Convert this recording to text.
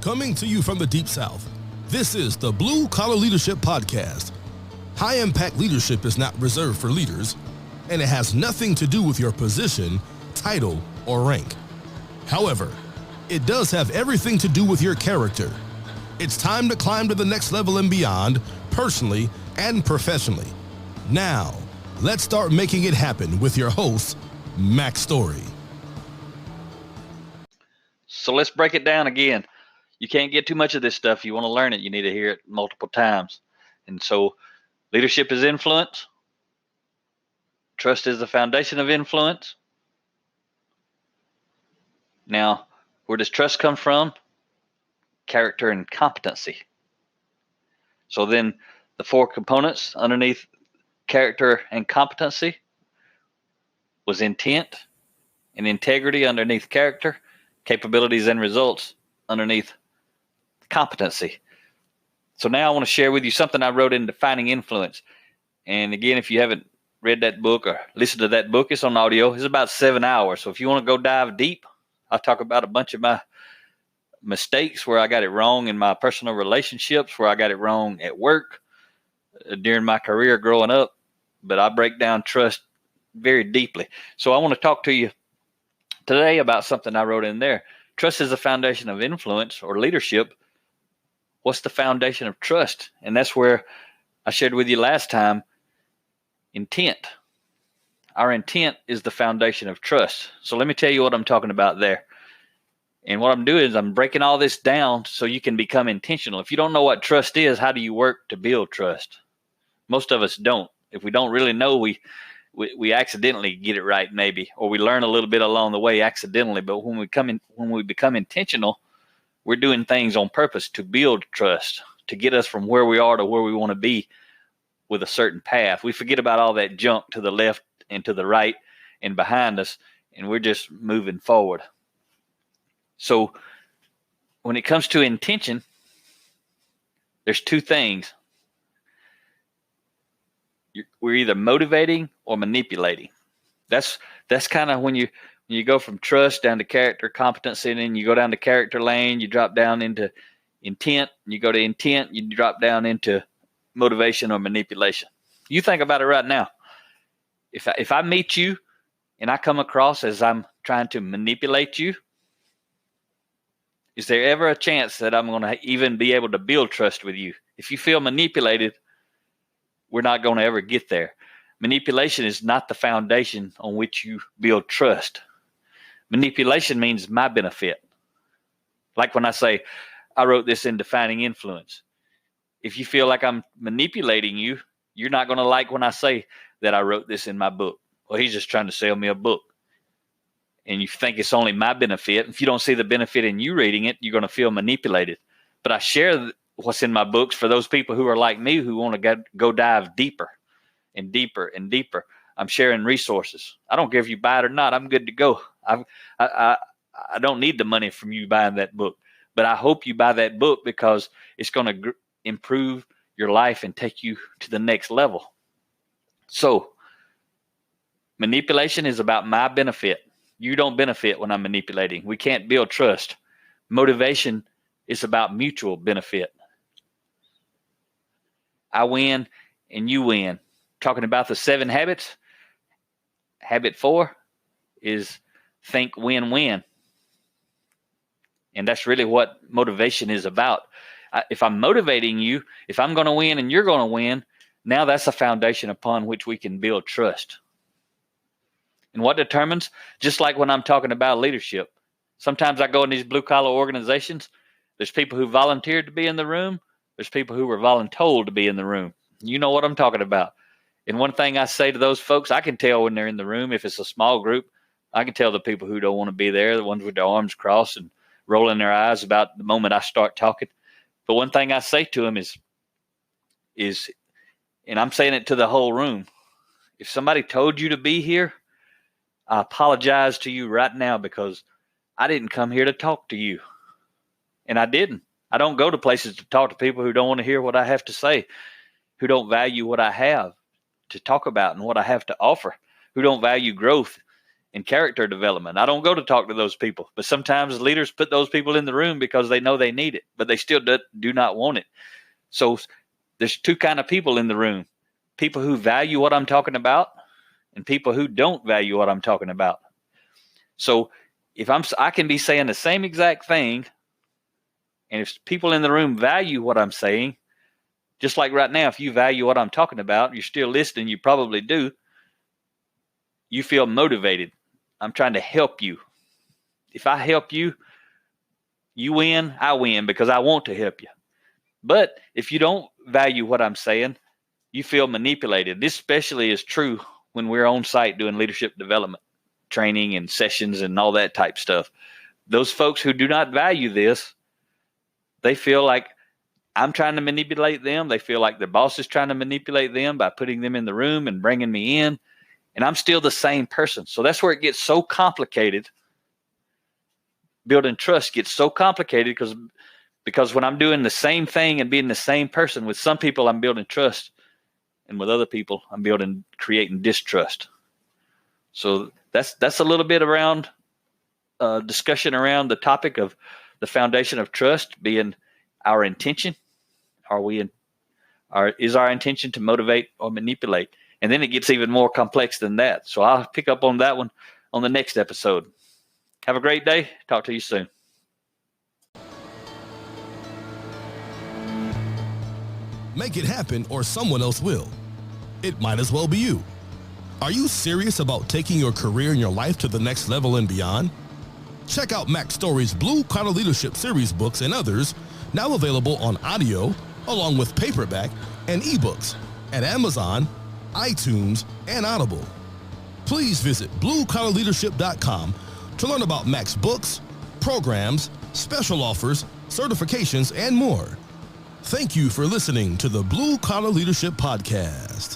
Coming to you from the Deep South, this is the Blue Collar Leadership Podcast. High-impact leadership is not reserved for leaders, and it has nothing to do with your position, title, or rank. However, it does have everything to do with your character. It's time to climb to the next level and beyond, personally and professionally. Now, let's start making it happen with your host, Mac Story. So let's break it down again. You can't get too much of this stuff. You want to learn it, you need to hear it multiple times. And so leadership is influence. Trust is the foundation of influence. Now, where does trust come from? Character and competency. So then the four components underneath character and competency was intent and integrity underneath character, capabilities and results underneath competency. So now I want to share with you something I wrote in Defining Influence. And again, if you haven't read that book or listened to that book, it's on audio. It's about 7 hours. So if you want to go dive deep, I talk about a bunch of my mistakes where I got it wrong in my personal relationships, where I got it wrong at work, during my career growing up. But I break down trust very deeply. So I want to talk to you today about something I wrote in there. Trust is the foundation of influence or leadership. What's the foundation of trust? And that's where I shared with you last time, intent. Our intent is the foundation of trust. So let me tell you what I'm talking about there. And what I'm doing is I'm breaking all this down so you can become intentional. If you don't know what trust is, how do you work to build trust? Most of us don't. If we don't really know, we accidentally get it right maybe, or we learn a little bit along the way accidentally. But when we become intentional, we're doing things on purpose to build trust, to get us from where we are to where we want to be with a certain path. We forget about all that junk to the left and to the right and behind us, and we're just moving forward. So when it comes to intention, there's two things. We're either motivating or manipulating. That's kind of when you go from trust down to character, competency, and then you go down to character lane, you drop down into intent, and you go to intent, you drop down into motivation or manipulation. You think about it right now. If I meet you and I come across as I'm trying to manipulate you, is there ever a chance that I'm going to even be able to build trust with you? If you feel manipulated, we're not going to ever get there. Manipulation is not the foundation on which you build trust. Manipulation means my benefit. Like when I say, I wrote this in Defining Influence. If you feel like I'm manipulating you, you're not going to like when I say that I wrote this in my book. Well, he's just trying to sell me a book. And you think it's only my benefit. If you don't see the benefit in you reading it, you're going to feel manipulated. But I share what's in my books for those people who are like me, who want to go dive deeper and deeper and deeper. I'm sharing resources. I don't care if you buy it or not. I'm good to go. I don't need the money from you buying that book. But I hope you buy that book because it's going to improve your life and take you to the next level. So manipulation is about my benefit. You don't benefit when I'm manipulating. We can't build trust. Motivation is about mutual benefit. I win and you win. Talking about the 7 habits, habit 4 is think win-win. And that's really what motivation is about. If I'm motivating you, if I'm going to win and you're going to win, now that's a foundation upon which we can build trust. And what determines, just like when I'm talking about leadership, sometimes I go in these blue-collar organizations, there's people who volunteered to be in the room, there's people who were voluntold to be in the room. You know what I'm talking about. And one thing I say to those folks, I can tell when they're in the room, if it's a small group, I can tell the people who don't want to be there, the ones with their arms crossed and rolling their eyes about the moment I start talking. But one thing I say to them is, and I'm saying it to the whole room, if somebody told you to be here, I apologize to you right now because I didn't come here to talk to you. And I didn't. I don't go to places to talk to people who don't want to hear what I have to say, who don't value what I have to talk about and what I have to offer, who don't value growth in character development. I don't go to talk to those people, but sometimes leaders put those people in the room because they know they need it, but they still do not want it. So there's two kind of people in the room: people who value what I'm talking about and people who don't value what I'm talking about. So if I can be saying the same exact thing, and if people in the room value what I'm saying, just like right now, if you value what I'm talking about, you're still listening, you probably do, you feel motivated. I'm trying to help you. If I help you, you win, I win because I want to help you. But if you don't value what I'm saying, you feel manipulated. This especially is true when we're on site doing leadership development training and sessions and all that type stuff. Those folks who do not value this, they feel like I'm trying to manipulate them. They feel like their boss is trying to manipulate them by putting them in the room and bringing me in. And I'm still the same person. So that's where it gets so complicated. Building trust gets so complicated because when I'm doing the same thing and being the same person, with some people I'm building trust, and with other people I'm creating distrust. So that's a little bit around discussion around the topic of the foundation of trust being our intention. Is our intention to motivate or manipulate? And then it gets even more complex than that. So I'll pick up on that one on the next episode. Have a great day. Talk to you soon. Make it happen or someone else will. It might as well be you. Are you serious about taking your career and your life to the next level and beyond? Check out Mac Story's Blue Collar Leadership series books and others, now available on audio, along with paperback and ebooks at Amazon, iTunes, and Audible. Please visit bluecollarleadership.com to learn about Mac's books, programs, special offers, certifications, and more. Thank you for listening to the Blue Collar Leadership Podcast.